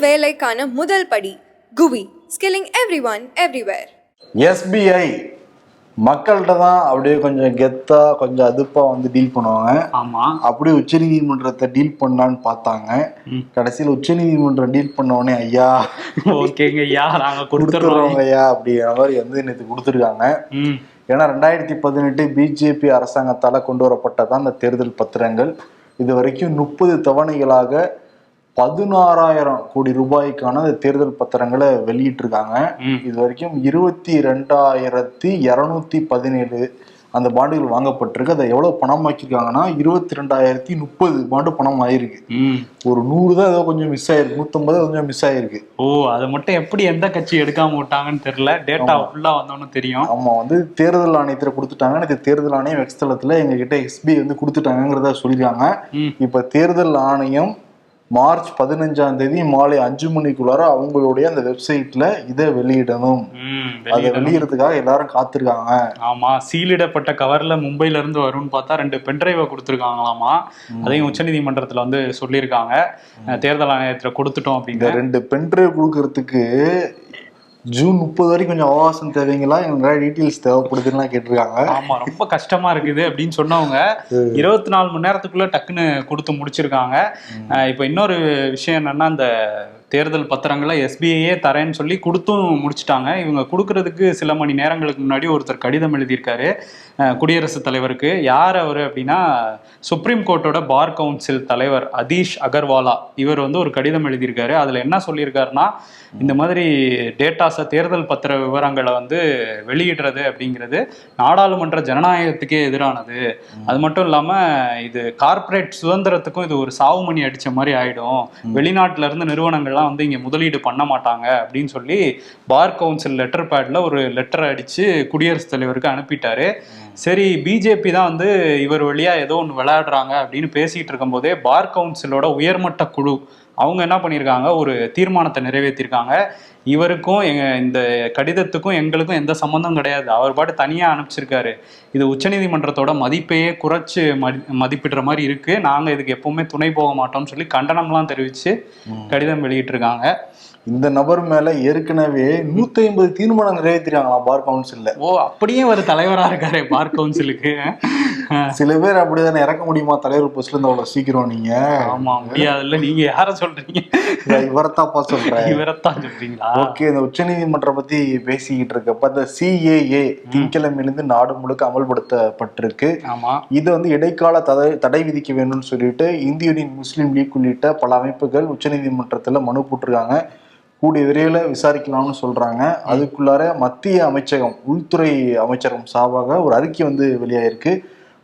வேலைக்கான முதல் படி குவி, ஸ்கில்லிங் எவ்ரிஒன் எவ்ரிவேர். எஸ்பிஐ மக்கள்கிட்ட தான் அப்படியே கொஞ்சம் கெத்தா கொஞ்சம் அதுப்பா வந்து டீல் பண்ணுவாங்க. ஆமா, அப்படியே உச்ச நீதிமன்றத்தை டீல் பண்ணலான்னு பார்த்தாங்க. கடைசியில் உச்ச நீதிமன்றம் டீல் பண்ண உடனே ஐயா ஓகேங்க ஐயா நாங்க கொடுத்துடுறோங்க ஐயா அப்படிங்கிற மாதிரி வந்து நேற்று கொடுத்துருக்காங்க. ஏன்னா 2018 பிஜேபி அரசாங்கத்தால கொண்டு வரப்பட்டதான் இந்த தேர்தல் பத்திரங்கள். இது வரைக்கும் 30 தவணைகளாக 16,000 கோடி ரூபாய்க்கான தேர்தல் பத்திரங்களை வெளியிட்டிருக்காங்க. இது வரைக்கும் 22,217 அந்த பாண்டுகள் வாங்கப்பட்டிருக்கு. அதை எவ்வளவு பணம் ஆக்கியிருக்காங்கன்னா 22,030 பாண்டு பணம் ஆயிருக்கு. ஒரு 100 தான் ஏதோ கொஞ்சம் மிஸ் ஆயிருக்கு, 150 கொஞ்சம் மிஸ் ஆயிருக்கு. ஓ, அதை மட்டும் எப்படி எந்த கட்சி எடுக்காம விட்டாங்கன்னு தெரியல. டேட்டா ஃபுல்லா வந்தோன்னு தெரியும். ஆமா, வந்து தேர்தல் ஆணையத்துல கொடுத்துட்டாங்க. இந்த தேர்தல் ஆணையம் வெக்ஸ்தலத்துல எங்க கிட்ட எஸ்பிஐ வந்து கொடுத்துட்டாங்கிறத சொல்லிருக்காங்க. இப்ப தேர்தல் ஆணையம் மார்ச் 15ஆம் தேதி மாலை 5 மணிக்குள்ளார அவங்களுடைய அந்த வெப்சைட்ல இதை வெளியிடணும். அதை வெளியிடறதுக்காக எல்லாரும் காத்திருக்காங்க. ஆமா, சீலிடப்பட்ட கவர்ல மும்பைல இருந்து வரும்னு பார்த்தா 2 பென்டிரைவை கொடுத்துருக்காங்களாமா. அதையும் உச்சநீதிமன்றத்துல வந்து சொல்லியிருக்காங்க. தேர்தல் ஆணையத்துல கொடுத்துட்டோம் அப்படிங்கிற 2 பென்டிரைவ் கொடுக்கறதுக்கு ஜூன் 30 வரைக்கும் கொஞ்சம் அவகாசம் தேவைங்களா, எனக்கு நிறைய டீட்டெயில்ஸ் தேவைப்படுதுன்னு கேட்டிருக்காங்க. ஆமா, ரொம்ப கஷ்டமா இருக்குது அப்படின்னு சொன்னவங்க 24 மணி நேரத்துக்குள்ள டக்குன்னு கொடுத்து முடிச்சிருக்காங்க. இப்ப இன்னொரு விஷயம் என்னன்னா, இந்த தேர்தல் பத்திரங்களை எஸ்பிஐயே தரேன்னு சொல்லி கொடுத்தும் முடிச்சுட்டாங்க. இவங்க கொடுக்கறதுக்கு சில மணி நேரங்களுக்கு முன்னாடி ஒருத்தர் கடிதம் எழுதியிருக்காரு குடியரசுத் தலைவருக்கு. யார் அவர் அப்படின்னா, சுப்ரீம் கோர்ட்டோட பார் கவுன்சில் தலைவர் அதீஷ் அகர்வாலா. இவர் வந்து ஒரு கடிதம் எழுதியிருக்காரு. அதுல என்ன சொல்லியிருக்காருன்னா, இந்த மாதிரி டேட்டாஸை, தேர்தல் பத்திர விவரங்களை வந்து வெளியிடுறது அப்படிங்கிறது நாடாளுமன்ற ஜனநாயகத்துக்கே எதிரானது. அது மட்டும் இல்லாம இது கார்ப்பரேட் சுதந்திரத்துக்கும் இது ஒரு சாவுமணி அடிச்ச மாதிரி ஆயிடும். வெளிநாட்டுல இருந்து நிறுவனங்கள்லாம் வந்து இங்க முதலீடு பண்ண மாட்டாங்க அப்படின்னு சொல்லி பார் கவுன்சில் லெட்டர் பேட்ல ஒரு லெட்டர் அடிச்சு குடியரசுத் தலைவருக்கு அனுப்பிட்டாரு. சரி, பிஜேபி தான் வந்து இவர் வழியா ஏதோ ஒன்று விளையாடுறாங்க அப்படின்னு பேசிட்டு இருக்கும் போதே பார் கவுன்சிலோட உயர்மட்ட குழு அவங்க என்ன பண்ணியிருக்காங்க, ஒரு தீர்மானத்தை நிறைவேற்றிருக்காங்க. இவருக்கும் இந்த கடிதத்துக்கும் எங்களுக்கும் எந்த சம்மந்தம் கிடையாது, அவர் பாட்டு தனியாக அனுப்பிச்சிருக்காரு. இது உச்சநீதிமன்றத்தோட மதிப்பையே குறைச்சு மதிப்பிடுற மாதிரி இருக்கு, நாங்கள் இதுக்கு எப்பவுமே துணை போக மாட்டோம்னு சொல்லி கண்டனம்லாம் தெரிவித்து கடிதம் வெளியிட்டிருக்காங்க. இந்த நபர் மேல ஏற்கனவே 150 தீர்மானம் நிறைவேற்றிருக்காங்களா பார் கவுன்சில்ல. ஓ, அப்படியே ஒரு தலைவரா இருக்காரு பார் கவுன்சிலுக்கு. சில பேர் அப்படிதானே இறக்க முடியுமா தலைவர் போஸ்ட்ல இருந்து அவ்வளவு சீக்கிரம்? நீங்க ஆமா, முடியாதுல்ல. நீங்க யார சொல்றீங்க? இவரத்தாப்பா சொல்றேன். இவரத்தான் சொல்றீங்களா? ஓகே, இந்த உச்ச நீதிமன்றம் பத்தி பேசிக்கிட்டு இருக்கப்ப இந்த CAA திங்கக்கிழமையிலிருந்து நாடு முழுக்க அமல்படுத்தப்பட்டிருக்கு. ஆமா, இது வந்து இடைக்கால தடை விதிக்க வேண்டும்னு சொல்லிட்டு இந்திய யூனியன் முஸ்லீம் லீக் உள்ளிட்ட பல அமைப்புகள் உச்ச நீதிமன்றத்துல மனு போட்டிருக்காங்க. கூடிய விரைவில் விசாரிக்கலாம்னு சொல்றாங்க. அதுக்குள்ளார மத்திய அமைச்சகம், உள்துறை அமைச்சகம் சார்பாக ஒரு அறிக்கை வந்து வெளியாயிருக்கு.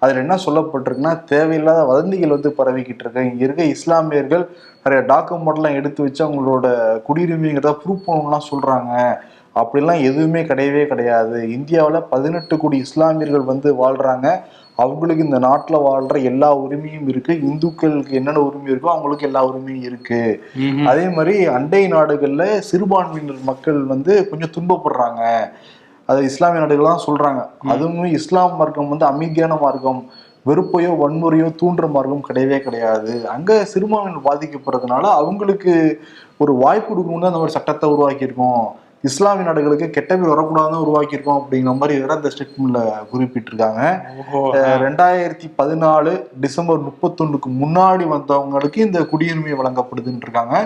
அதுல என்ன சொல்லப்பட்டிருக்குன்னா, தேவையில்லாத வதந்திகள் வந்து பரவிக்கிட்டு இருக்கு. இங்க இருக்க இஸ்லாமியர்கள் நிறைய டாக்குமெண்ட்லாம் எடுத்து வச்சு அவங்களோட குடியுரிமைங்கிறத ப்ரூவ் பண்ணணும்லாம் சொல்றாங்க. அப்படிலாம் எதுவுமே கிடையவே கிடையாது. இந்தியாவில் 18 கோடி இஸ்லாமியர்கள் வந்து வாழ்றாங்க. அவங்களுக்கு இந்த நாட்டில் வாழ்ற எல்லா உரிமையும் இருக்கு. இந்துக்களுக்கு என்னென்ன உரிமை இருக்கோ அவங்களுக்கு எல்லா உரிமையும் இருக்கு. அதே மாதிரி அண்டை நாடுகள்ல சிறுபான்மையினர் மக்கள் வந்து கொஞ்சம் துன்பப்படுறாங்க. அது இஸ்லாமிய நாடுகள் தான் சொல்றாங்க. அதுவும் இஸ்லாம் மார்க்கம் வந்து அமைதியான மார்க்கம், வெறுப்பையோ வன்முறையோ தூண்டுற மார்க்கம் கிடையவே கிடையாது. அங்க சிறுபான்மையினர் பாதிக்கப்படுறதுனால அவங்களுக்கு ஒரு வாய்ப்பு கொடுக்கணும்னு அந்த மாதிரி சட்டத்தை உருவாக்கியிருக்கோம். இஸ்லாமிய நாடுகளுக்கு கெட்ட பேர் வரக்கூடாதுன்னு உருவாக்கியிருக்கோம் அப்படிங்கிற மாதிரி வேற இந்த ஸ்டேட்மெண்ட்ல குறிப்பிட்டிருக்காங்க. 2014 டிசம்பர் 31க்கு முன்னாடி வந்தவங்களுக்கு இந்த குடியுரிமை வழங்கப்படுதுன்னு இருக்காங்க.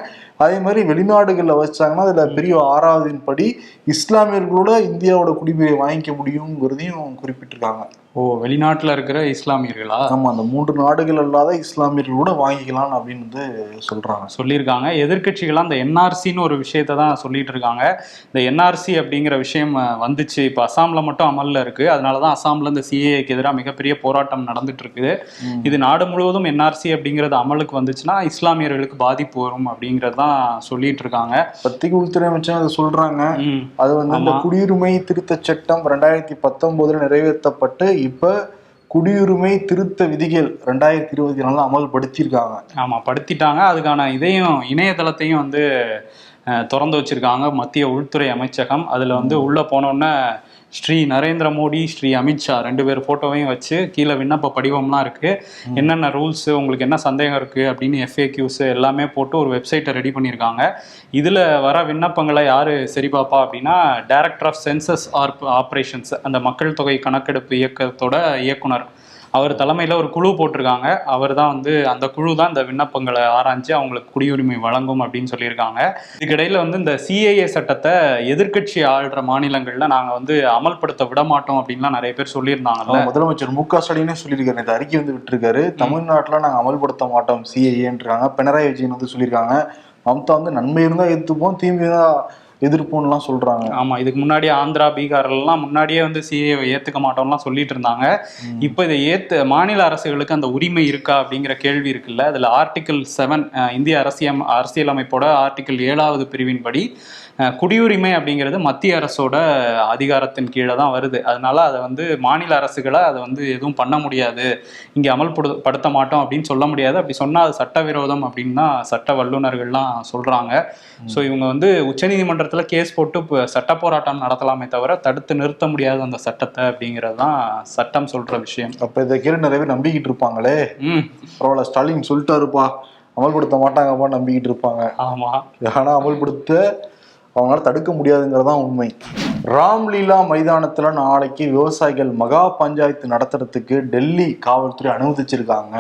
அதே மாதிரி வெளிநாடுகள்ல வச்சாங்கன்னா அதுல பெரிய 6வது படி இஸ்லாமியர்களோட இந்தியாவோட குடியுரிமையை வாங்கிக்க முடியுங்கிறதையும் குறிப்பிட்டிருக்காங்க. ஓ, வெளிநாட்டுல இருக்கிற இஸ்லாமியர்களா? ஆமா, அந்த 3 நாடுகள் அல்லாத இஸ்லாமியர்களோட வாங்கிக்கலாம் அப்படின்னு வந்து சொல்லியிருக்காங்க. எதிர்கட்சிகள்லாம் இந்த NRCன்னு ஒரு விஷயத்த தான் சொல்லிட்டு இருக்காங்க. இந்த NRC அப்படிங்கிற விஷயம் வந்துச்சு, இப்போ அசாம்ல மட்டும் அமல்ல இருக்கு. அதனாலதான் அசாம்ல இந்த CAAக்கு எதிராக மிகப்பெரிய போராட்டம் நடந்துட்டு இருக்குது. இது நாடு முழுவதும் NRC அப்படிங்கிறது அமலுக்கு வந்துச்சுன்னா இஸ்லாமியர்களுக்கு பாதிப்பு வரும் அப்படிங்கறதான் சொல்லிட்டு இருக்காங்க. பத்திரிகை உள்துறை அமைச்சர் அதை சொல்றாங்க. அது வந்து இந்த குடியுரிமை திருத்த சட்டம் 2019 நிறைவேற்றப்பட்டு இப்ப குடியுரிமை திருத்த விதிகள் 2024 அமல்படுத்தியிருக்காங்க. ஆமா, படுத்திட்டாங்க. அதுக்கான இணையதளத்தையும் வந்து திறந்து வச்சிருக்காங்க மத்திய உள்துறை அமைச்சகம். அதுல வந்து உள்ள போனோன்னே ஸ்ரீ நரேந்திர மோடி, ஸ்ரீ அமித்ஷா 2 பேர் போட்டோவையும் வச்சு கீழே விண்ணப்ப படிவம்லாம் இருக்கு, என்னென்ன ரூல்ஸ், உங்களுக்கு என்ன சந்தேகம் இருக்கு அப்படின்னு FAQs எல்லாமே போட்டு ஒரு வெப்சைட்டை ரெடி பண்ணியிருக்காங்க. இதுல வர விண்ணப்பங்களை யாரு சரி பாப்பா அப்படின்னா டைரக்டர் ஆஃப் சென்சஸ் ஆபரேஷன்ஸ், அந்த மக்கள் தொகை கணக்கெடுப்பு இயக்கத்தோட இயக்குனர், அவர் தலைமையில் ஒரு குழு போட்டிருக்காங்க. அவர் தான் வந்து அந்த குழு தான் இந்த விண்ணப்பங்களை ஆராய்ஞ்சு அவங்களுக்கு குடியுரிமை வழங்கும் அப்படின்னு சொல்லியிருக்காங்க. இதுக்கிடையில் வந்து இந்த CAA சட்டத்தை எதிர்க்கட்சி ஆள்ற மாநிலங்களில் நாங்கள் வந்து அமல்படுத்த விட மாட்டோம் அப்படின்லாம் நிறைய பேர் சொல்லியிருந்தாங்கல்ல. முதலமைச்சர் MK ஸ்டாலினே சொல்லியிருக்காரு, இந்த அறிக்கை வந்து விட்டுருக்காரு. தமிழ்நாட்டில் நாங்கள் அமல்படுத்த மாட்டோம் CAAன்றாங்க. பினராயி விஜயன் வந்து சொல்லியிருக்காங்க, மம்தா வந்து நன்மை இருந்தால் எதிர்த்துப்போம், தீமை தான் எதிர்ப்புலாம் சொல்றாங்க. ஆமா, இதுக்கு முன்னாடி ஆந்திரா, பீகார்லாம் முன்னாடியே வந்து CAA ஏத்துக்க மாட்டோம்லாம் சொல்லிட்டு இருந்தாங்க. இப்போ இதை மாநில அரசுகளுக்கு அந்த உரிமை இருக்கா அப்படிங்கிற கேள்வி இருக்குல்ல. அதுல ஆர்டிகிள் 7 இந்திய அரசியலமைப்போட ஆர்டிகிள் 7வது பிரிவின்படி குடியுரிமை அப்படிங்கிறது மத்திய அரசோட அதிகாரத்தின் கீழே தான் வருது. அதனால அதை வந்து மாநில அரசுகளை அதை வந்து எதுவும் பண்ண முடியாது, இங்கே அமல்படுத்த மாட்டோம் அப்படின்னு சொல்ல முடியாது. அப்படி சொன்னால் அது சட்டவிரோதம் அப்படின்னு தான் சட்ட வல்லுநர்கள்லாம் சொல்றாங்க. ஸோ இவங்க வந்து உச்சநீதிமன்றத்தில் கேஸ் போட்டு சட்ட போராட்டம் நடத்தலாமே தவிர தடுத்து நிறுத்த முடியாது அந்த சட்டத்தை அப்படிங்கிறது தான் சட்டம் சொல்ற விஷயம். அப்போ இதை கேள்வி நிறைய பேர் நம்பிக்கிட்டு இருப்பாங்களே, பரவாயில்ல ஸ்டாலின் சொல்லிட்டாருப்பா அமல்படுத்த மாட்டாங்கப்பா நம்பிக்கிட்டு இருப்பாங்க. ஆமா, ஆனா அமல்படுத்த அவங்களால தடுக்க முடியாதுங்கிறதான் உண்மை. ராம்லீலா மைதானத்துல நாளைக்கு விவசாயிகள் மகா பஞ்சாயத்து நடத்துறதுக்கு டெல்லி காவல்துறை அனுமதிச்சிருக்காங்க.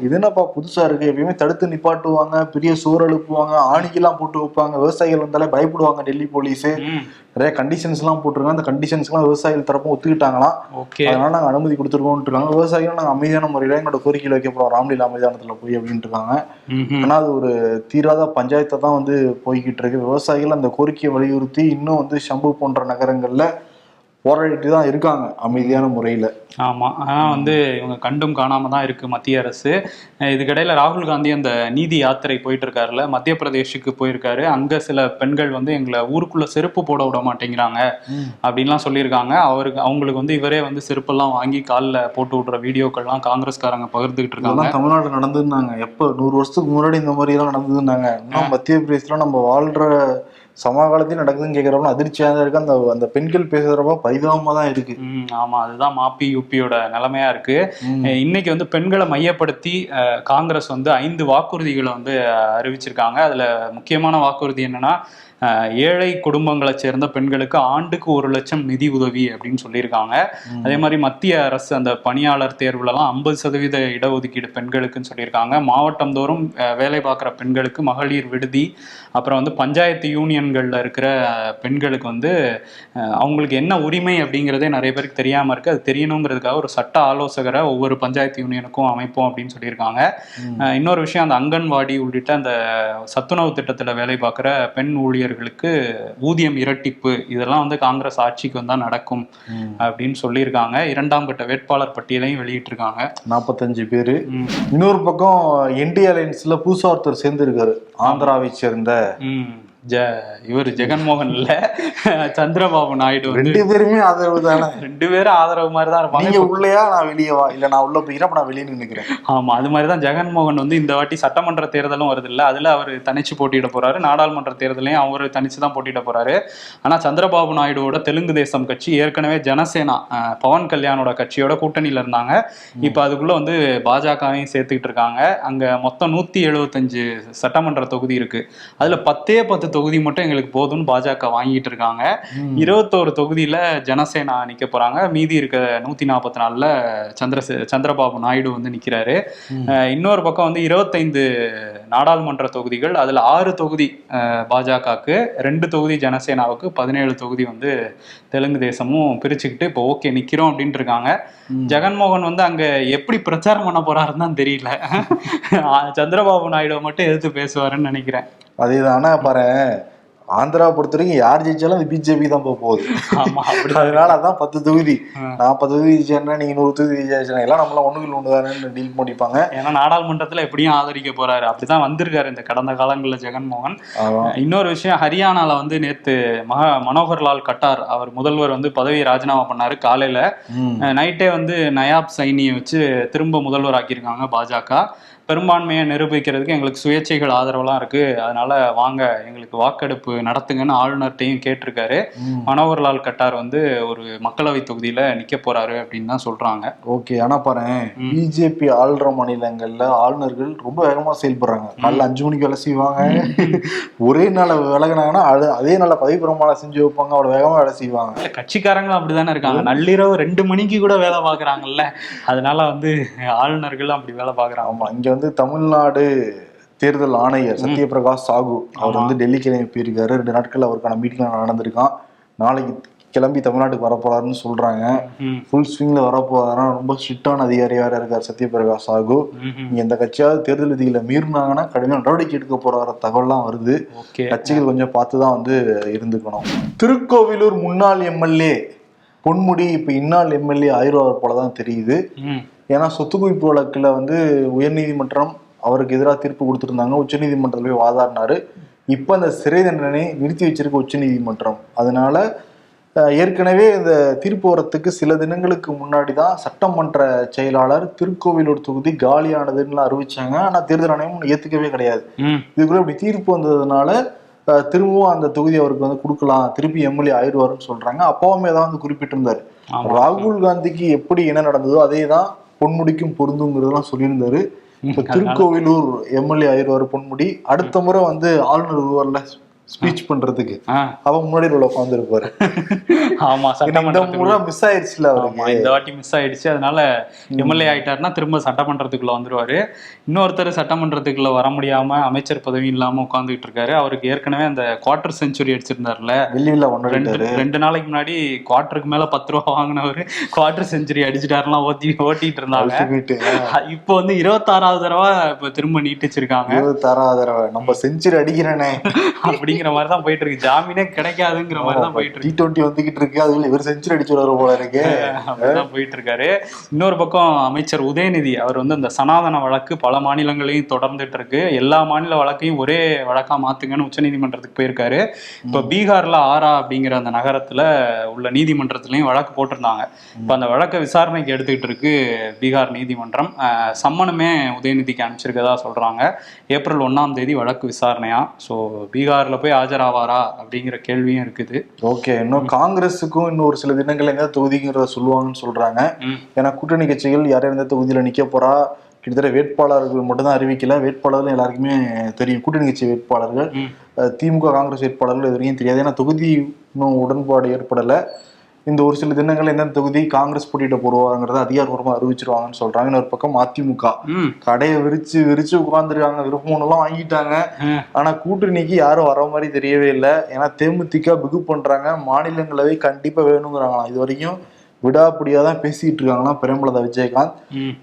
இது என்னப்பா புதுசா இருக்கு? எப்பயுமே தடுத்து நிப்பாட்டுவாங்க, பெரிய சூர் எழுப்புவாங்க, ஆணிக்கெல்லாம் போட்டு வைப்பாங்க, விவசாயிகள் வந்தாலே பயப்படுவாங்க டெல்லி போலீஸ். நிறைய கண்டிஷன்ஸ் எல்லாம் போட்டிருக்காங்க. அந்த கண்டிஷன்ஸ்லாம் விவசாயிகள் தரப்பும் ஒத்துக்கிட்டாங்களாம். அதனால நாங்க அனுமதி கொடுத்துருக்கோம்னு இருக்காங்க. விவசாயிகள் நாங்க அமைதியான முறையில எங்களோட கோரிக்கையில் வைக்க போறோம் ராம்லீலா மைதானத்துல போய் அப்படின்ட்டு இருக்காங்க. ஆனா அது ஒரு தீராத பஞ்சாயத்தை தான் வந்து போய்கிட்டு இருக்கு. விவசாயிகள் அந்த கோரிக்கையை வலியுறுத்தி இன்னும் வந்து ஷம்பு போன்ற நகரங்கள்ல போராடிட்டு தான் இருக்காங்க அமைதியான முறையில. ஆமா, ஆனா வந்து இவங்க கண்டும் காணாம தான் இருக்கு மத்திய அரசு. இதுக்கிடையில ராகுல் காந்தி அந்த நீதி யாத்திரை போயிட்டு இருக்காருல்ல, மத்திய பிரதேஷுக்கு போயிருக்காரு. அங்க சில பெண்கள் வந்து எங்களை ஊருக்குள்ள செருப்பு போட விட மாட்டேங்கிறாங்க அப்படின்லாம் சொல்லியிருக்காங்க. அவங்களுக்கு வந்து இவரே வந்து செருப்பெல்லாம் வாங்கி காலில் போட்டு விடுற வீடியோக்கள்லாம் காங்கிரஸ்காரங்க பகிர்ந்துகிட்டு இருக்காங்க. தமிழ்நாடு நடந்துருந்தாங்க எப்போ 100 வருஷத்துக்கு முன்னாடி இந்த மாதிரி எல்லாம் நடந்துருந்தாங்க. இன்னும் மத்திய பிரதேசத்துல நம்ம வாழ்ற சமகாலத்தில் நடக்குதுன்னு கேட்கறப்ப அதிர்ச்சியா தான் இருக்கு. அந்த பெண்கள் பேசுறப்ப பரிதாபமா தான் இருக்கு. ஆமா, அதுதான் மாப்பி யூபியோட நிலைமையா இருக்கு. இன்னைக்கு வந்து பெண்களை மையப்படுத்தி காங்கிரஸ் வந்து 5 வாக்குறுதிகளை வந்து அறிவிச்சிருக்காங்க. அதுல முக்கியமான வாக்குறுதி என்னன்னா, ஏழை குடும்பங்களை சேர்ந்த பெண்களுக்கு ஆண்டுக்கு 1 லட்சம் நிதி உதவி அப்படின்னு சொல்லியிருக்காங்க. அதே மாதிரி மத்திய அரசு அந்த பணியாளர் தேர்வுலலாம் 50% இடஒதுக்கீடு பெண்களுக்குன்னு சொல்லியிருக்காங்க. மாவட்டம் தோறும் வேலை பார்க்குற பெண்களுக்கு மகளிர் விடுதி, அப்புறம் வந்து பஞ்சாயத்து யூனியன்களில் இருக்கிற பெண்களுக்கு வந்து அவங்களுக்கு என்ன உரிமை அப்படிங்கிறதே நிறைய பேருக்கு தெரியாமல் இருக்குது. அது தெரியணுங்கிறதுக்காக ஒரு சட்ட ஆலோசகரை ஒவ்வொரு பஞ்சாயத்து யூனியனுக்கும் அமைப்போம் அப்படின்னு சொல்லியிருக்காங்க. இன்னொரு விஷயம், அந்த அங்கன்வாடி உள்ளிட்ட அந்த சத்துணவு திட்டத்தில் வேலை பார்க்குற பெண் ஊழியர்களுக்கு ஊதியம் இரட்டிப்பு, இதெல்லாம் வந்து காங்கிரஸ் ஆட்சிக்கு வந்தா நடக்கும் அப்படின்னு சொல்லியிருக்காங்க. 2ஆம் கட்ட வேட்பாளர் பட்டியலையும் வெளியிட்டிருக்காங்க, 45 பேரு. இன்னொரு பக்கம் NDA அலையன்ஸ்ல புதுசா ஒருத்தர் சேர்ந்து இருக்காரு, ஆந்திராவை சேர்ந்த இவர் ஜெகன்மோகன் இல்ல, சந்திரபாபு நாயுடு. 2 பேருமே ஆதரவு தானே? 2 பேரும் ஆதரவு மாதிரி தான் இருப்பாங்க. நீங்க உள்ளயா நான் வெளியவா, இல்ல நான் உள்ள போய்க்கிறேன் நான் வெளியே நினைக்கிறேன். ஆமா, அது மாதிரிதான் ஜெகன்மோகன் வந்து இந்த வாட்டி சட்டமன்ற தேர்தலும் வருது இல்ல, அதுல அவர் தனிச்சு போட்டியிட போறாரு. நாடாளுமன்ற தேர்தலையும் அவரு தனிச்சு தான் போட்டியிட போறாரு. ஆனா சந்திரபாபு நாயுடுவோட தெலுங்கு தேசம் கட்சி ஏற்கனவே ஜனசேனா பவன் கல்யாணோட கட்சியோட கூட்டணியில இருந்தாங்க. இப்ப அதுக்குள்ள வந்து பாஜகவையும் சேர்த்துக்கிட்டு இருக்காங்க. அங்க மொத்தம் 175 சட்டமன்ற தொகுதி இருக்கு. அதுல 10 தொகுதி மட்டும் எங்களுக்கு போதும்னு பாஜக வாங்கிட்டு இருக்காங்க. 21 தொகுதியில ஜனசேனா நிக்க போறாங்க. மீதி இருக்க 144ல சந்திரபாபு நாயுடு வந்து நிக்கிறாரு. இன்னொரு பக்கம் வந்து 25 நாடாளுமன்ற தொகுதிகள், அதுல 6 தொகுதி பாஜகவுக்கு, 2 தொகுதி ஜனசேனாவுக்கு, 17 தொகுதி வந்து தெலுங்கு தேசமும் பிரிச்சுக்கிட்டு இப்போ ஓகே நிக்கிறோம் அப்படின்ட்டு இருக்காங்க. ஜெகன்மோகன் வந்து அங்க எப்படி பிரச்சாரம் பண்ண போறாருன்னு தான் தெரியல. சந்திரபாபு நாயுடு மட்டும் எதிர்த்து பேசுவாருன்னு நினைக்கிறேன். அதேதான். ஆனா பாரு, ஆந்திராவை பொறுத்த வரைக்கும் யார் ஜெயிச்சாலும் அது பிஜேபி தான் போகுது. அதனால அதான் 10 தொகுதி, நான் 10 தொகுதி ஜெயிச்சேன்னா நீங்க 100 தொகுதி ஜெயிச்சா எல்லாம் நம்மளாம் ஒண்ணுக்குள்ள ஒண்ணுதானு டீல் பண்ணிப்பாங்க. ஏன்னா நாடாளுமன்றத்துல எப்படியும் ஆதரிக்க போறாரு, அப்படிதான் வந்திருக்காரு இந்த கடந்த காலங்களில் ஜெகன்மோகன். இன்னொரு விஷயம், ஹரியானால வந்து நேத்து மனோகர்லால் கட்டார் அவர் முதல்வர் வந்து பதவியை ராஜினாமா பண்ணாரு. காலையில நைட்டே வந்து நயாப் சைனியை வச்சு திரும்ப முதல்வர் ஆக்கியிருக்காங்க பாஜக. பெரும்பான்மையை நிரூபிக்கிறதுக்கு எங்களுக்கு சுயேட்சைகள் ஆதரவுலாம் இருக்கு, அதனால வாங்க எங்களுக்கு வாக்கெடுப்பு நடத்துங்கன்னு ஆளுநர்கிட்டையும் கேட்டிருக்காரு. மனோகர்லால் கட்டார் வந்து ஒரு மக்களவை தொகுதியில நிக்க போறாரு அப்படின்னு தான் சொல்றாங்க. ஓகே, ஆனா பாரு, பிஜேபி ஆளுற மாநிலங்கள்ல ஆளுநர்கள் ரொம்ப வேகமா செயல்படுறாங்க. காலைல 5 மணிக்கு வேலை செய்வாங்க, ஒரே நாள் விலகினாங்கன்னா அதே நாள் பதவி பிரமாணம் செஞ்சு வைப்பாங்க, அவ்வளவு வேகமா வேலை செய்வாங்க. கட்சிக்காரங்களும் அப்படிதானே இருக்காங்க, நள்ளிரவு 2 மணிக்கு கூட வேலை பாக்குறாங்கல்ல, அதனால வந்து ஆளுநர்களும் அப்படி வேலை பாக்குறாங்க. ஆமா, இங்க வந்து தமிழ்நாடு தேர்தல் ஆணையர் சத்யபிரகாஷ் சாகு அவர் வந்து டெல்லி கிளம்பி போயிருக்காரு. 2 நாட்கள் அவருக்கான மீட்டிங் நடந்திருக்கான். நாளைக்கு கிளம்பி தமிழ்நாட்டுக்கு வரப்போறாருன்னு சொல்றாங்க. ஃபுல் ஸ்விங்ல வரப்போறாரு. ரொம்ப ஸ்ட்ரிக்டான அதிகாரியா இருக்கார் சத்யபிரகாஷ் சாகு. இந்த கட்சியாவது தேர்தல் விதிகளை மீறினாங்கன்னா கடுமையான நடவடிக்கை எடுக்க போற தகவல்லாம் வருது. கட்சிகள் கொஞ்சம் பார்த்துதான் வந்து இருந்துக்கணும். திருக்கோவிலூர் முன்னாள் எம்எல்ஏ பொன்முடி இப்ப இந்நாள் எம்எல்ஏ ஆயிரம் போலதான் தெரியுது. ஏன்னா சொத்து குவிப்பு வழக்குல வந்து உயர்நீதிமன்றம் அவருக்கு எதிராக தீர்ப்பு கொடுத்திருந்தாங்க. உச்சநீதிமன்றத்தில் போய் வாதாடினாரு. இப்ப அந்த சிறை தண்டனை நிறுத்தி வச்சிருக்க உச்சநீதிமன்றம். அதனால ஏற்கனவே இந்த தீர்ப்பு வரத்துக்கு சில தினங்களுக்கு முன்னாடி தான் சட்டமன்ற செயலாளர் திருக்கோவிலூர் தொகுதி காலியானதுன்னு அறிவிச்சாங்க. ஆனா தேர்தல் ஆணையம் ஏத்துக்கவே கிடையாது. இதுக்குள்ள இப்படி தீர்ப்பு வந்ததுனால திரும்பவும் அந்த தொகுதி அவருக்கு வந்து கொடுக்கலாம், திருப்பி எம்எல்ஏ ஆயிடுவாருன்னு சொல்றாங்க. அப்பாவுமே தான் வந்து குறிப்பிட்டிருந்தாரு. ராகுல் காந்திக்கு எப்படி என்ன நடந்ததோ அதே தான் பொன்முடிக்கும் பொருந்துங்கிறதெல்லாம் சொல்லியிருந்தாரு. இப்ப திருக்கோவிலூர் எம்எல்ஏ ஆயிடுவாரு பொன்முடி. அடுத்த முறை வந்து ஆளுநர் வருவார்ல ஸ்பீச் பண்றதுக்கு, அவ முன்னாடி உட்கார்ந்து இருப்பாரு. ஆமா, சட்டமன்ற மிஸ் ஆயிடுச்சுல அவருக்கு, இந்த வாட்டி மிஸ் ஆயிடுச்சு. அதனால எம்எல்ஏ ஆயிட்டாருன்னா திரும்ப சட்டமன்றத்துக்குள்ள வந்துருவாரு. இன்னொருத்தர் சட்டமன்றத்துக்குள்ள வர முடியாம அமைச்சர் பதவி இல்லாம உட்கார்ந்துட்டு இருக்காரு. அவருக்கு ஏற்கனவே அந்த குவார்டர் செஞ்சுரி அடிச்சிருந்தாருல, 2 நாளைக்கு முன்னாடி குவார்டருக்கு மேல 10 ரூபா வாங்கினவரு குவார்டர் செஞ்சுரி அடிச்சுட்டாருலாம் ஓட்டிட்டு இருந்தாங்க. இப்போ வந்து 26வது தடவை இப்ப திரும்ப நீட்டிச்சிருக்காங்க. 26வது தடவை நம்ம செஞ்சுரி அடிக்கிறேனே அப்படிங்கிற மாதிரிதான் போயிட்டு இருக்கு. ஜாமீனே கிடைக்காதுங்கிற மாதிரிதான் போயிட்டு இருக்கு. T20 வந்துகிட்டு இருக்கு, அதுல இவர் செஞ்சுரி அடிச்சு வர போல இருக்கு. அப்படிதான் போயிட்டு இருக்காரு. இன்னொரு பக்கம் அமைச்சர் உதயநிதி அவர் வந்து இந்த சனாதன வழக்கு பல மாநிலங்களையும் தொடர்ந்துட்டு இருக்கு. எல்லா மாநில வழக்கையும் ஒரே வழக்கா மாத்துங்கன்னு உச்சநீதிமன்றத்துக்கு போயிருக்காரு. இப்ப பீகார்ல ஆரா அப்படிங்கிற அந்த நகரத்துல உள்ள நீதிமன்றத்திலையும் வழக்கு போட்டிருந்தாங்க. இப்ப அந்த வழக்கை விசாரணைக்கு எடுத்துக்கிட்டு இருக்கு பீகார் நீதிமன்றம். சம்மனுமே உதயநிதிக்கு அனுப்பிச்சிருக்கதா சொல்றாங்க. ஏப்ரல் 1ஆம் தேதி வழக்கு விசாரணையா. ஸோ பீகார்ல போய் ஆஜராவாரா அப்படிங்கிற கேள்வியும் இருக்குது. ஓகே, இன்னும் காங்கிரஸுக்கும் இன்னும் ஒரு சில தினங்கள் எந்த தொகுதிங்கிறத சொல்லுவாங்கன்னு சொல்றாங்க. ஏன்னா கூட்டணி கட்சிகள் யாரும் எந்த தொகுதியில நிக்க போறா, கிட்டத்தட்ட வேட்பாளர்கள் மட்டும் தான் அறிவிக்கல. வேட்பாளர்கள் எல்லாருக்குமே தெரியும், கூட்டணி கட்சி வேட்பாளர்கள். திமுக காங்கிரஸ் வேட்பாளர்கள் இது வரைக்கும் தெரியாது. ஏன்னா தொகுதி இன்னும் உடன்பாடு ஏற்படலை. இந்த ஒரு சில தினங்கள் எந்தெந்த தொகுதி காங்கிரஸ் போட்டியிட்ட போடுவாங்கிறத அதிகாரப்பூர்வமா அறிவிச்சிருவாங்கன்னு சொல்றாங்க. இன்னொரு பக்கம் அதிமுக கடையை விரிச்சு உட்கார்ந்துருக்காங்க, விருப்பம் வாங்கிட்டாங்க. ஆனா கூட்டணிக்கு யாரும் வர மாதிரி தெரியவே இல்லை. ஏன்னா தேமுதிக பிகு பண்றாங்க, மாநிலங்களவை கண்டிப்பா வேணுங்கிறாங்களாம். இது வரைக்கும் விடாப்பிடியாதான் பேசிட்டு இருக்காங்களாம் பிரேமலதா விஜயகாந்த்.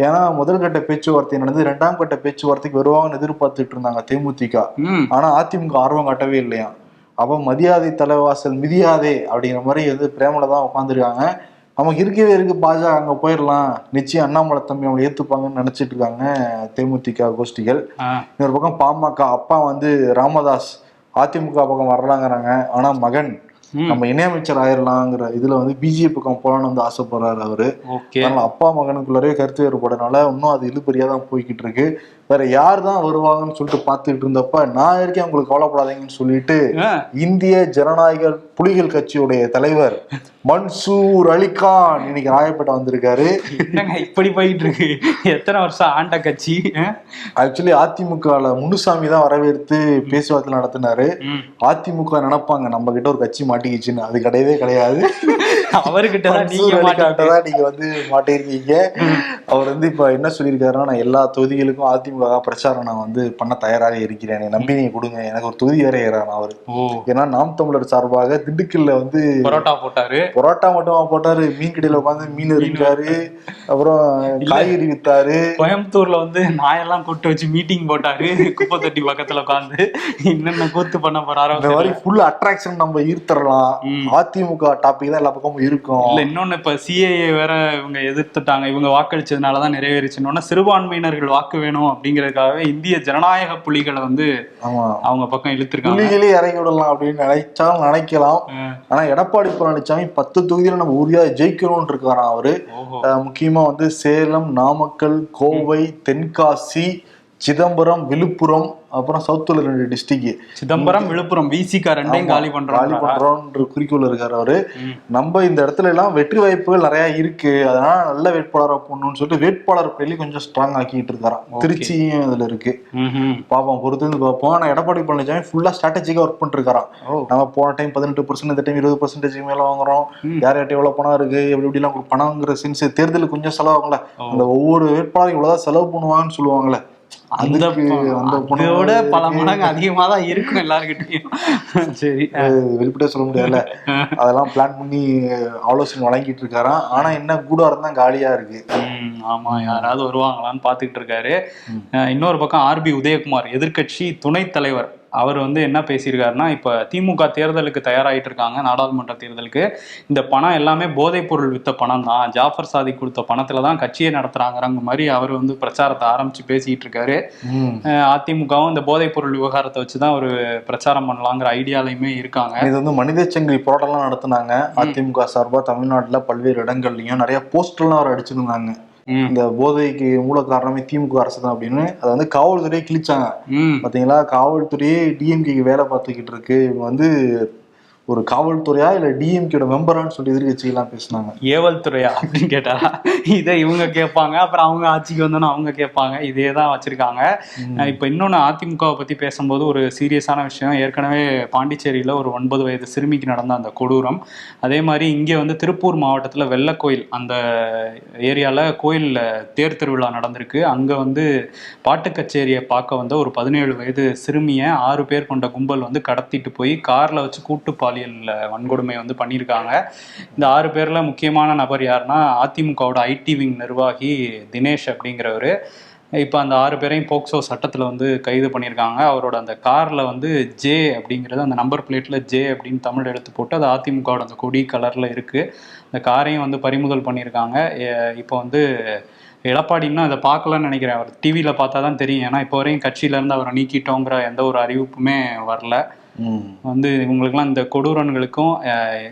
ஏன்னா முதல் கட்ட பேச்சுவார்த்தை நடந்து 2ஆம் கட்ட பேச்சுவார்த்தைக்கு வருவாங்கன்னு எதிர்பார்த்துட்டு இருந்தாங்க தேமுதிக. ஆனா அதிமுக ஆர்வம் காட்டவே இல்லையா. அப்ப மதியாதை தலைவாசல் மிதியாதே அப்படிங்கிற மாதிரி வந்து பிரேமலதான் உட்காந்துருக்காங்க. நமக்கு இருக்கவே இருக்கு பாஜக, அங்க போயிடலாம், நிச்சயம் அண்ணாமலை தம்பி அவங்களை ஏத்துப்பாங்கன்னு நினைச்சிட்டு இருக்காங்க தேமுதிக கோஷ்டிகள். இன்னொரு பக்கம் பாமக அப்பா வந்து ராமதாஸ் அதிமுக பக்கம் வரலாங்கிறாங்க. ஆனா மகன் நம்ம இணையமைச்சர் ஆயிரலாங்கிற இதுல வந்து பிஜேபி பக்கம் போலான்னு வந்து ஆசைப்படுறாரு அவரு. அதனால அப்பா மகனுக்குள்ளரே கருத்து வேறுபாடுனால இன்னும் அது இழுபறியாதான் போய்கிட்டு இருக்கு. வேற யார் தான் வருவாங்கன்னு சொல்லிட்டு பாத்துக்கிட்டு இருந்தப்ப நான் இருக்கேன் உங்களுக்கு கவலைப்படாதீங்கன்னு சொல்லிட்டு இந்திய ஜனநாயக புலிகள் கட்சியுடைய தலைவர் மன்சூர் அலிகான் இன்னைக்கு ராயப்பேட்டை வந்திருக்காரு. இப்படி போயிட்டு இருக்கு, எத்தனை வருஷம் ஆண்ட கட்சி. ஆக்சுவலி அதிமுகல முனுசாமி தான் வரவேற்று பேச்சுவார்த்தை நடத்தினாரு. அதிமுக நினைப்பாங்க நம்ம கிட்ட ஒரு கட்சி மாட்டிக்கிச்சுன்னு, அது கிடையவே கிடையாது. அவர்கிட்ட நீங்க வந்து மாட்டிருக்கீங்க. அவர் வந்து இப்ப என்ன சொல்லியிருக்காருன்னா, நான் எல்லா தொகுதிகளுக்கும் அதிமுக பிரச்சாரம் நான் வந்து பண்ண தயாராக இருக்கிறேன், நம்பி நீங்க கொடுங்க, எனக்கு ஒரு தொகுதி வேற ஏறான் அவரு. ஏன்னா நாம் தமிழர் சார்பாக திண்டுக்கல்ல வந்து பரோட்டா போட்டாரு. பரோட்டா மட்டும் போட்டாரு, மீன் கடையில உட்காந்து மீன் இருக்காரு, அப்புறம் காய்கறி வித்தாரு. கோயம்புத்தூர்ல வந்து நாயெல்லாம் கூட்டு வச்சு மீட்டிங் போட்டாரு, குப்பை தொட்டி பக்கத்துல உட்காந்து என்னென்ன கூத்து பண்ண போறாரோ. இந்த மாதிரி ஃபுல் அட்ராக்ஷன் நம்ம ஈர்த்தரலாம். அதிமுக டாபிக் தான் எல்லா பக்கமும் இருக்கும். இல்ல இன்னொன்னு இப்ப சிஏஏ வேற இவங்க எதிர்த்துட்டாங்க, இவங்க வாக்களிச்சதுனாலதான் நிறைவேறிச்சுன்னு சிறுபான்மையினர்கள் வாக்கு வேணும் அப்படிங்கறதுக்காகவே இந்திய ஜனநாயக புலிகளை வந்து அவங்க பக்கம் இழுத்துருக்காங்க. புலிகளே இறங்கி விடலாம் அப்படின்னு நினைச்சாலும் நினைக்கலாம். ஆனா எடப்பாடி பழனிசாமி 10 தொகுதியில நம்ம உறுதியா ஜெயிக்கணும்னு இருக்காராம் அவரு. முக்கியமா வந்து சேலம், நாமக்கல், கோவை, தென்காசி, சிதம்பரம், விழுப்புரம், அப்புறம் சவுத்துல 2 டிஸ்ட்ரிக்ட். சிதம்பரம், விழுப்புரம், விசிகா ரெண்டையும் காலி பண்றோம்ன்ற குறிக்கோள் இருக்காரு அவரு. நம்ம இந்த இடத்துல எல்லாம் வெற்றி வாய்ப்புகள் நிறைய இருக்கு, அதனால நல்ல வேட்பாளரா போடணும்னு சொல்லிட்டு வேட்பாளர் பயிலையும் கொஞ்சம் ஸ்ட்ராங் ஆக்கிட்டு இருக்காராம். திருச்சியும் அதுல இருக்கு. பாப்போம், பொறுத்து வந்து பார்ப்போம். ஆனா எடப்பாடி பழனிசாமி ஃபுல்லா ஸ்ட்ராட்டஜிக்கா ஒர்க் பண்ணிட்டு இருக்காராம். நம்ம போன டைம் 18%, இந்த டைம் 20% மேல வாங்குறோம், யார் யார்ட்ட எவ்வளவு பணம் இருக்கு, எப்படி எல்லாம் பணம்ங்கிற சென்ஸ் தேர்தலுக்கு கொஞ்சம் செலவாகும்ல, அந்த ஒவ்வொரு வேட்பாளரும் இவ்வளவுதான் செலவு பண்ணுவாங்கன்னு சொல்லுவாங்கல்ல, அதோட பல மடங்கு அதிகமா தான் இருக்கும் எல்லாருக்கிட்டையும். சரி, வெளிப்படையா சொல்ல முடியாதுல்ல, அதெல்லாம் பிளான் பண்ணி ஆலோசனை வழங்கிட்டு இருக்காராம். ஆனா என்ன கூடாரம் தான் காலியா இருக்கு. ஆமா, யாராவது வருவாங்களான்னு பாத்துக்கிட்டு இருக்காரு. இன்னொரு பக்கம் ஆர்பி உதயகுமார், எதிர்கட்சி துணைத் தலைவர், அவர் வந்து என்ன பேசியிருக்காருன்னா, இப்ப திமுக தேர்தலுக்கு தயாராகிட்டு இருக்காங்க, நாடாளுமன்ற தேர்தலுக்கு. இந்த பணம் எல்லாமே போதைப் பொருள் வித்த பணம் தான், ஜாஃபர் சாதிக் கொடுத்த பணத்துல தான் கட்சியை நடத்துறாங்கிற மாதிரி அவர் வந்து பிரச்சாரத்தை ஆரம்பிச்சு பேசிட்டு இருக்காரு. அதிமுகவும் இந்த போதைப் பொருள் விவகாரத்தை வச்சுதான் ஒரு பிரச்சாரம் பண்ணலாங்கிற ஐடியாலையுமே இருக்காங்க. இது வந்து மனித சங்கிலி போராட்டம்லாம் நடத்தினாங்க அதிமுக சார்பா. தமிழ்நாட்டுல பல்வேறு இடங்கள்லயும் நிறைய போஸ்டர்லாம் அவர் அடிச்சிருந்தாங்க. இந்த போதைக்கு மூல காரணமே திமுக அரசு தான் அப்படின்னு. அதை வந்து காவல்துறையை கிழிச்சாங்க. பாத்தீங்களா, காவல்துறையே டிஎம்கேக்கு வேலை பார்த்துக்கிட்டு இருக்கு, இவங்க வந்து ஒரு காவல்துறையா இல்ல டிஎம்கேட மெம்பரான்னு சொல்லி எதிர்கட்சிகள்லாம் பேசினாங்க. ஏவல் துறையா அப்படின்னு கேட்டா இதை இவங்க கேட்பாங்க, அப்புறம் அவங்க ஆட்சிக்கு வந்தோன்னு அவங்க கேட்பாங்க, இதே தான் வச்சிருக்காங்க. இப்ப இன்னொன்னு அதிமுகவை பத்தி பேசும்போது ஒரு சீரியஸான விஷயம், ஏற்கனவே பாண்டிச்சேரியில ஒரு 9 வயது சிறுமிக்கு நடந்த அந்த கொடூரம், அதே மாதிரி இங்கே வந்து திருப்பூர் மாவட்டத்துல வெள்ளக்கோயில் அந்த ஏரியால கோயில்ல தேர் திருவிழா நடந்திருக்கு. அங்க வந்து பாட்டு கச்சேரியை பார்க்க வந்த ஒரு 17 வயது சிறுமியை 6 பேர் கொண்ட கும்பல் வந்து கடத்திட்டு போய் கார்ல வச்சு கூட்டு பாலியல் வன்கொடுமை வந்து பண்ணியிருக்காங்க. இந்த 6 பேர்ல முக்கியமான நபர் யாருன்னா, அதிமுகவோட ஐடி விங் நிர்வாகி தினேஷ் அப்படிங்கிறவரு. இப்போ அந்த 6 பேரையும் போக்சோ சட்டத்தில் வந்து கைது பண்ணியிருக்காங்க. அவரோட அந்த காரில் வந்து ஜே அப்படிங்கிறது, அந்த நம்பர் பிளேட்டில் ஜே அப்படின்னு தமிழ் எழுத்து போட்டு அது அதிமுகவோட அந்த கொடி கலரில் இருக்குது. அந்த காரையும் வந்து பறிமுதல் பண்ணியிருக்காங்க. இப்போ வந்து எடப்பாடி இன்னும் அதை பார்க்கலன்னு நினைக்கிறேன், அவர் டிவியில் பார்த்தா தான் தெரியும். ஏன்னா இப்போ வரையும் கட்சியிலேருந்து அவரை நீக்கிட்டோங்கிற எந்த ஒரு அறிவிப்புமே வரல. வந்து இவங்களுக்கெல்லாம் இந்த கொடூரன்களுக்கும்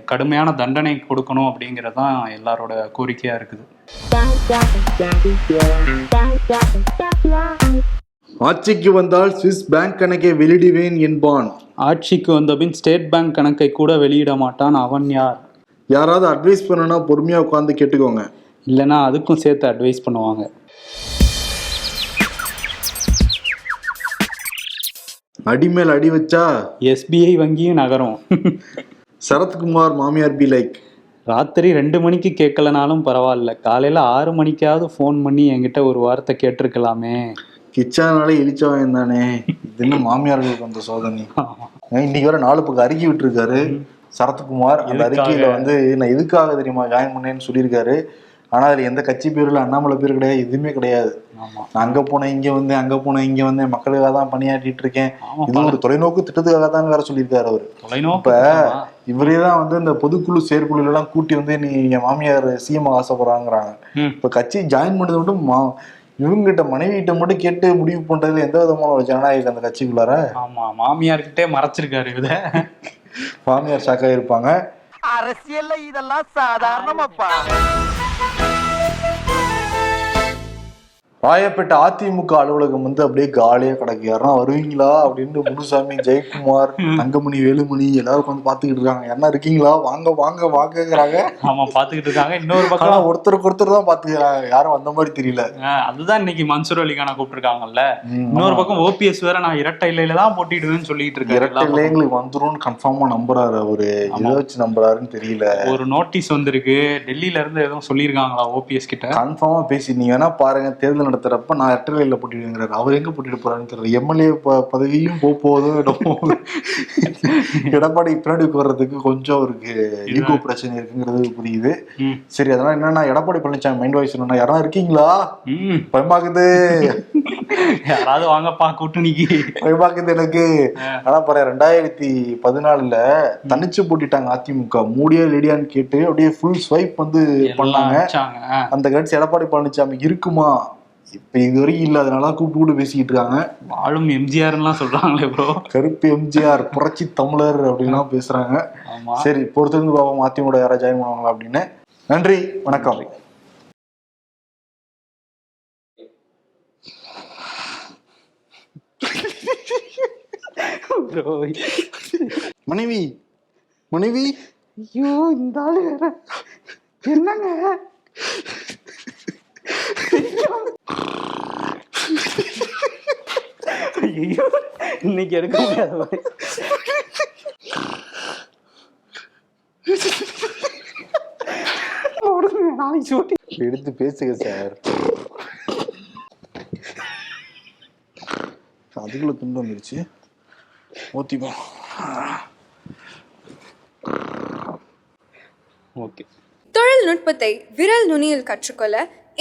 கடுமையான தண்டனை கொடுக்கணும் அப்படிங்கிறது தான் எல்லாரோட கோரிக்கையா இருக்குது. ஆட்சிக்கு வந்தால் சுவிஸ் பேங்க் கணக்கை வெளியிடுவேன் என்பான். ஆட்சிக்கு வந்தபின் ஸ்டேட் பேங்க் கணக்கை கூட வெளியிட மாட்டான். அவன் யார்? யாராவது அட்வைஸ் பண்ணனா பொறுமையா உட்கார்ந்து கேட்டுக்கோங்க, இல்லைன்னா அதுக்கும் சேர்த்து அட்வைஸ் பண்ணுவாங்க. அடிமேல் அடி வச்சா எஸ்பிஐ வங்கியும் நகரும். சரத்குமார் மாமியார் பி லைக், ராத்திரி 2 மணிக்கு கேட்கலனாலும் பரவாயில்ல, காலையில 6 மணிக்காவது ஃபோன் பண்ணி என்கிட்ட ஒரு வார்த்தை கேட்டிருக்கலாமே. கிச்சானாலே இழிச்சவன் தானே, இது என்ன மாமியார்களுக்கு அந்த சோதனை. இன்னைக்கு வர 4 பக்கம் அறிக்கை விட்டுருக்காரு சரத்குமார். அந்த அறிக்கையில வந்து நான் எதுக்காக தெரியுமா ஜாயின் பண்ணேன்னு சொல்லியிருக்காரு. ஆனா அதுல எந்த கட்சி பேர் இல்லை, அண்ணாமலை பேர் கிடையாது, எதுவுமே கிடையாது. அங்க போனேன் இங்க வந்தேன், அங்க போனேன் இங்க வந்தேன், மக்களுக்காக தான் பணியாற்றிட்டு இருக்கேன், இது ஒரு தொலைநோக்கு திட்டத்துக்காக தான் வேற சொல்லியிருக்காரு அவரு. இப்ப இவரே தான் வந்து இந்த பொதுக்குழு செயற்குழு எல்லாம் கூட்டி வந்து நீ என் மாமியார் சிஎம் ஆசைப்படுறாங்கிறாங்க. இப்ப கட்சி ஜாயின் பண்ணது மட்டும் இவங்கிட்ட மனைவிகிட்ட மட்டும் கேட்டு முடிவு பண்றதுல எந்த விதமான ஒரு ஜனநாயகம் அந்த கட்சிக்குள்ளார. ஆமா, மாமியார்கிட்டே மறைச்சிருக்காரு இத. மாமியார் ஷாக்கா இருப்பாங்க. அரசியல்ல இதெல்லாம் சாதாரணமாப்பா. ராயப்பேட்டை அதிமுக அலுவலகம் வந்து அப்படியே காலியா கிடக்கு. யாரா வருவீங்களா அப்படின்னு முனுசாமி, ஜெயக்குமார், தங்கமணி, வேலுமணி எல்லாரும் வந்து பாத்துக்கிட்டு இருக்காங்க. யாரா இருக்கீங்களா, வாங்க வாங்க வாங்கங்கிறாங்க. ஆமா, பாத்துக்கிட்டு இருக்காங்க. இன்னொரு பக்கம் ஒருத்தருக்கு ஒருத்தர் தான் பாத்துக்கிறாங்க, யாரும் வந்த மாதிரி தெரியல. அதுதான் இன்னைக்கு மன்சூர் அலிகான கூப்பிட்டுருக்காங்கல்ல. இன்னொரு பக்கம் ஓபிஎஸ் வேற நான் இரட்டை இலையில தான் போட்டிடுவேன்னு சொல்லிட்டு இருக்காரு. இரட்டை இலைங்களுக்கு வந்துரும்னு கன்ஃபார்மா நம்புறாரு அவரு. எதை வச்சு நம்புறாருன்னு தெரியல. ஒரு நோட்டீஸ் வந்திருக்கு டெல்லியில இருந்து, எதுவும் சொல்லியிருக்காங்களா ஓபிஎஸ் கிட்ட? கன்ஃபார்மா பேசி நீங்க வேணா பாருங்க, தேர்தல் நடத்துறப்ப நான் இரட்டையில போட்டிடுங்கிறாரு. அவர் எங்க போட்டிட்டு போறாருன்னு தெரியல. எம்எல்ஏ பதவியும் போதும் எடப்பாடி பின்னாடி வர்றதுக்கு கொஞ்சம் அவருக்கு ஈகோ பிரச்சனை இருக்குங்கிறது புரியுது. சரி, அதனால என்னன்னா எடப்பாடி பழனிசாமி மைண்ட் வாய்ஸ் என்னன்னா, யாரா இருக்கீங்களா, பயமாக்குது, யாராவது வாங்கப்பா கூட்டணிக்கு, பயமாக்குது எனக்கு. ஆனா பாரு, 2014 தனிச்சு போட்டிட்டாங்க அதிமுக. மூடியா லேடியான்னு கேட்டு அப்படியே ஃபுல் ஸ்வைப் வந்து பண்ணாங்க. அந்த கட்சி எடப்பாடி பழனிசாமி இருக்குமா இப்ப இதுவரைக்கும் இல்ல, அதனால கூப்பிட்டு பேசிக்கிட்டு இருக்காங்க. வாழும் எம்ஜிஆர்லாம் சொல்றாங்களே ப்ரோ, கருப்பு எம்ஜிஆர், புரட்சி தமிழர் அப்படின்லாம் பேசுறாங்க. சரி, பொறுத்திருந்து பாப்போம் அதிமுக யாரா ஜாயின் பண்ணுவாங்களா அப்படின்னு. நன்றி, வணக்கம். ப்ரோ. மனைவி மனைவி ஐயோ இந்த ஆளு வேற என்னங்க ஐயோ இன்னைக்கு எடுக்க முடியாத மாதிரி. நாளைக்கு ஷூட்டிங். எடுத்து பேசுங்க சார். அதுக்குள்ள துண்டு வந்துருச்சு. ஓத்திப்பா. ஓகே. தொழில்நுட்பத்தை விரல் நுனியில் கற்றுக்கொள்ள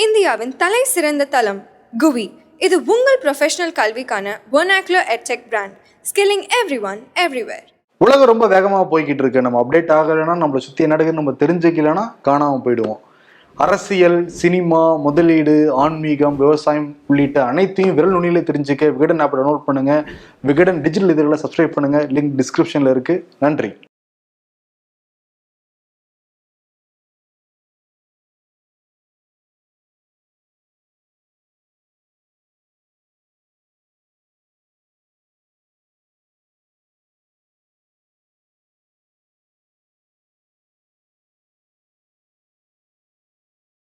இந்தியாவின் தலை சிறந்த தளம் குவி. இது உங்கள் ப்ரொஃபஷனல் கல்விக்கான vernacular edtech brand. Skilling everyone everywhere. உலகம் ரொம்ப வேகமாக போய்கிட்டு இருக்கு. நம்ம அப்டேட் ஆகலைன்னா, நம்மளை சுற்றி என்ன நடக்குதுன்னு நம்ம தெரிஞ்சுக்கலைன்னா காணாமல் போயிடுவோம். அரசியல், சினிமா, முதலீடு, ஆன்மீகம், விவசாயம் உள்ளிட்ட அனைத்தையும் விரல் நுனியில தெரிஞ்சுக்க விகடன் ஆப்பை டவுன்லோட் பண்ணுங்க. விகடன் டிஜிட்டல் இதழில் சப்ஸ்கிரைப் பண்ணுங்க. லிங்க் டிஸ்கிரிப்ஷன்ல இருக்கு. நன்றி.